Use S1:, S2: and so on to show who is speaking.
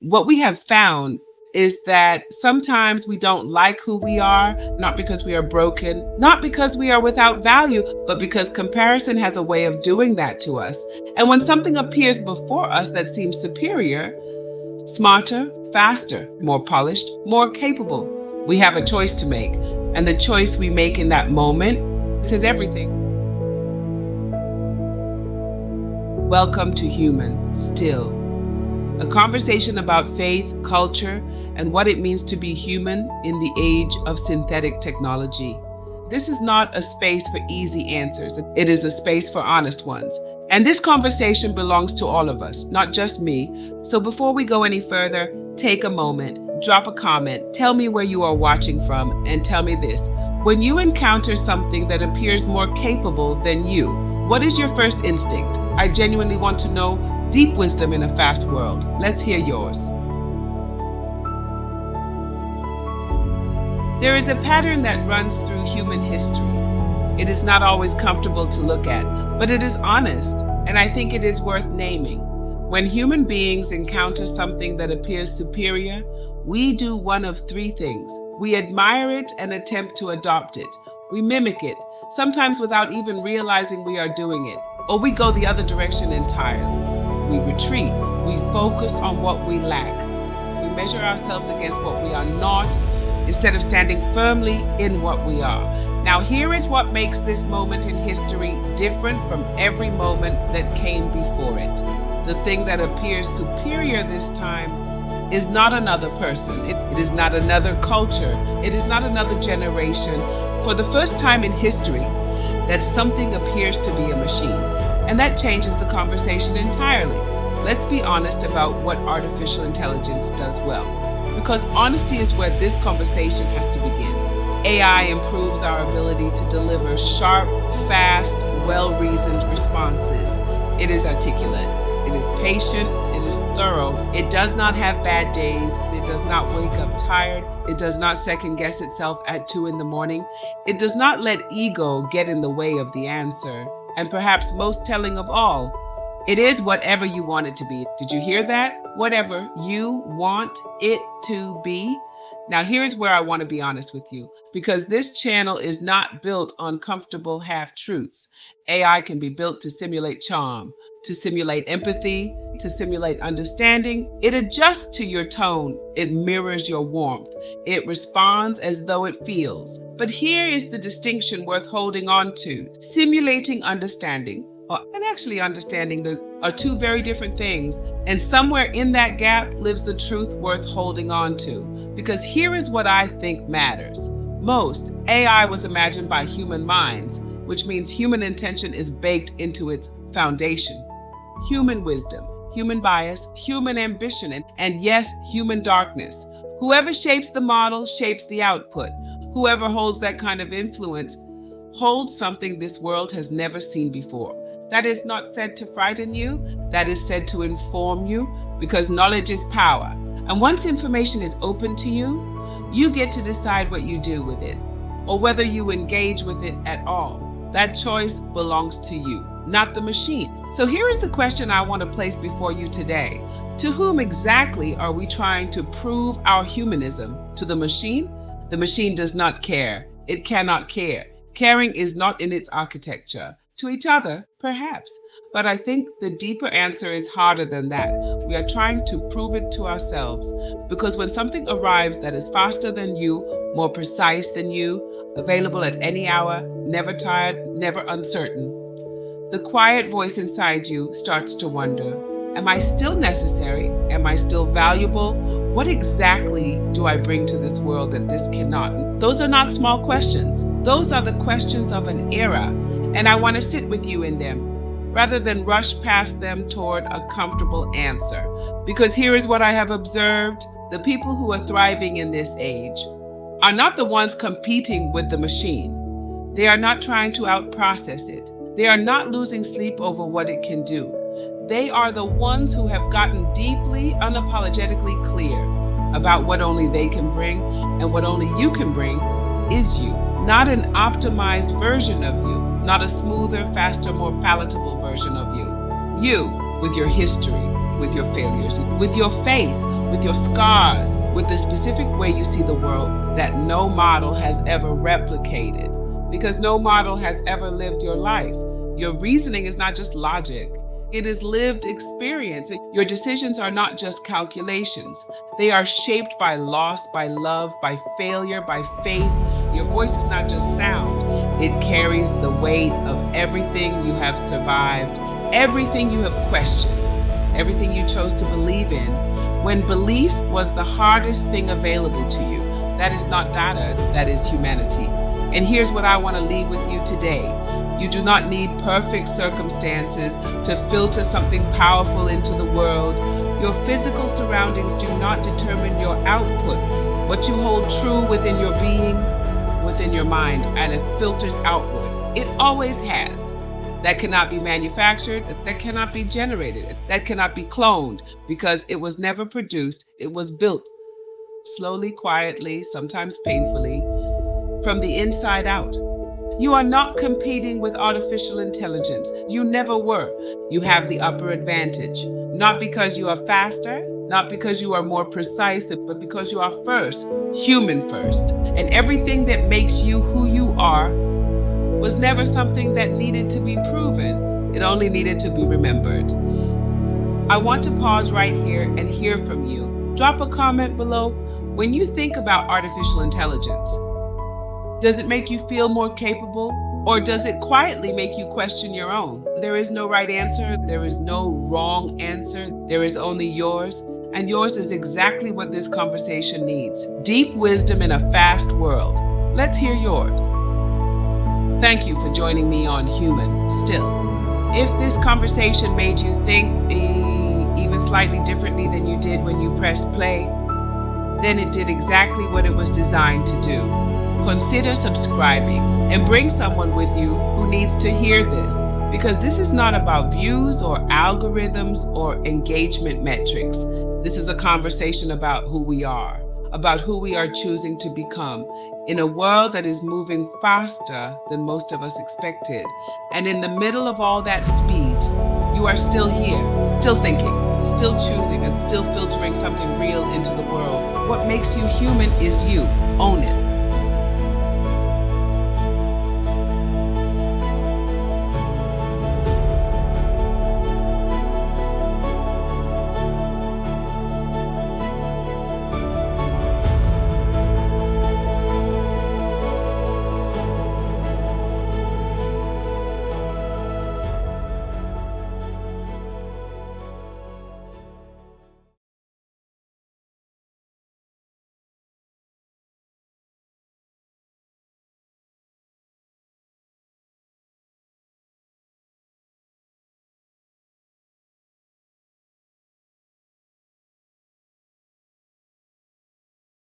S1: What we have found is that sometimes we don't like who we are, not because we are broken, not because we are without value, but because comparison has a way of doing that to us. And when something appears before us that seems superior, smarter, faster, more polished, more capable, we have a choice to make. And the choice we make in that moment says everything. Welcome to Human Still, a conversation about faith, culture, and what it means to be human in the age of synthetic technology. This is not a space for easy answers. It is a space for honest ones. And this conversation belongs to all of us, not just me. So before we go any further, take a moment, drop a comment, tell me where you are watching from, and tell me this. When you encounter something that appears more capable than you, what is your first instinct? I genuinely want to know deep wisdom in a fast world. Let's hear yours. There is a pattern that runs through human history. It is not always comfortable to look at, but it is honest, and I think it is worth naming. When human beings encounter something that appears superior, we do one of three things. We admire it and attempt to adopt it. We mimic it, sometimes without even realizing we are doing it, or we go the other direction entirely. We retreat. We focus on what we lack. We measure ourselves against what we are not, instead of standing firmly in what we are. Now, here is what makes this moment in history different from every moment that came before it. The thing that appears superior this time is not another person. It is not another culture. It is not another generation. For the first time in history, that something appears to be a machine. And that changes the conversation entirely. Let's be honest about what artificial intelligence does well. Because honesty is where this conversation has to begin. AI improves our ability to deliver sharp, fast, well-reasoned responses. It is articulate. It is patient. It is thorough. It does not have bad days. It does not wake up tired. It does not second guess itself at 2 a.m. It does not let ego get in the way of the answer. And perhaps most telling of all, it is whatever you want it to be. Did you hear that? Whatever you want it to be. Now, here's where I want to be honest with you, because this channel is not built on comfortable half-truths. AI can be built to simulate charm, to simulate empathy, to simulate understanding. It adjusts to your tone. It mirrors your warmth. It responds as though it feels. But here is the distinction worth holding on to. Simulating understanding, and actually understanding, those are two very different things. And somewhere in that gap lives the truth worth holding on to. Because here is what I think matters. Most, AI was imagined by human minds, which means human intention is baked into its foundation. Human wisdom, human bias, human ambition, and yes, human darkness. Whoever shapes the model shapes the output. Whoever holds that kind of influence holds something this world has never seen before. That is not said to frighten you. That is said to inform you, because knowledge is power. And once information is open to you, you get to decide what you do with it, or whether you engage with it at all. That choice belongs to you, not the machine. So here is the question I want to place before you today. To whom exactly are we trying to prove our humanism? To the machine? The machine does not care. It cannot care. Caring is not in its architecture. To each other, perhaps. But I think the deeper answer is harder than that. We are trying to prove it to ourselves. Because when something arrives that is faster than you, more precise than you, available at any hour, never tired, never uncertain, the quiet voice inside you starts to wonder, am I still necessary? Am I still valuable? What exactly do I bring to this world that this cannot? Those are not small questions. Those are the questions of an era, and I want to sit with you in them, rather than rush past them toward a comfortable answer. Because here is what I have observed. The people who are thriving in this age are not the ones competing with the machine. They are not trying to outprocess it. They are not losing sleep over what it can do. They are the ones who have gotten deeply, unapologetically clear about what only they can bring, and what only you can bring is you. Not an optimized version of you, not a smoother, faster, more palatable version of you. You, with your history, with your failures, with your faith, with your scars, with the specific way you see the world that no model has ever replicated. Because no model has ever lived your life. Your reasoning is not just logic. It is lived experience. Your decisions are not just calculations. They are shaped by loss, by love, by failure, by faith. Your voice is not just sound. It carries the weight of everything you have survived, everything you have questioned, everything you chose to believe in, when belief was the hardest thing available to you. That is not data, that is humanity. And here's what I want to leave with you today. You do not need perfect circumstances to filter something powerful into the world. Your physical surroundings do not determine your output. What you hold true within your being, within your mind, and it filters outward. It always has. That cannot be manufactured, that cannot be generated, that cannot be cloned, because it was never produced. It was built slowly, quietly, sometimes painfully, from the inside out. You are not competing with artificial intelligence. You never were. You have the upper advantage, not because you are faster, not because you are more precise, but because you are first, human first. And everything that makes you who you are was never something that needed to be proven. It only needed to be remembered. I want to pause right here and hear from you. Drop a comment below. When you think about artificial intelligence, does it make you feel more capable, or does it quietly make you question your own? There is no right answer. There is no wrong answer. There is only yours, and yours is exactly what this conversation needs. Deep wisdom in a fast world. Let's hear yours. Thank you for joining me on Human Still. If this conversation made you think even slightly differently than you did when you pressed play, then it did exactly what it was designed to do. Consider subscribing and bring someone with you who needs to hear this, because this is not about views or algorithms or engagement metrics. This is a conversation about who we are, about who we are choosing to become in a world that is moving faster than most of us expected. And in the middle of all that speed, you are still here, still thinking, still choosing, and still filtering something real into the world. What makes you human is you. Own it.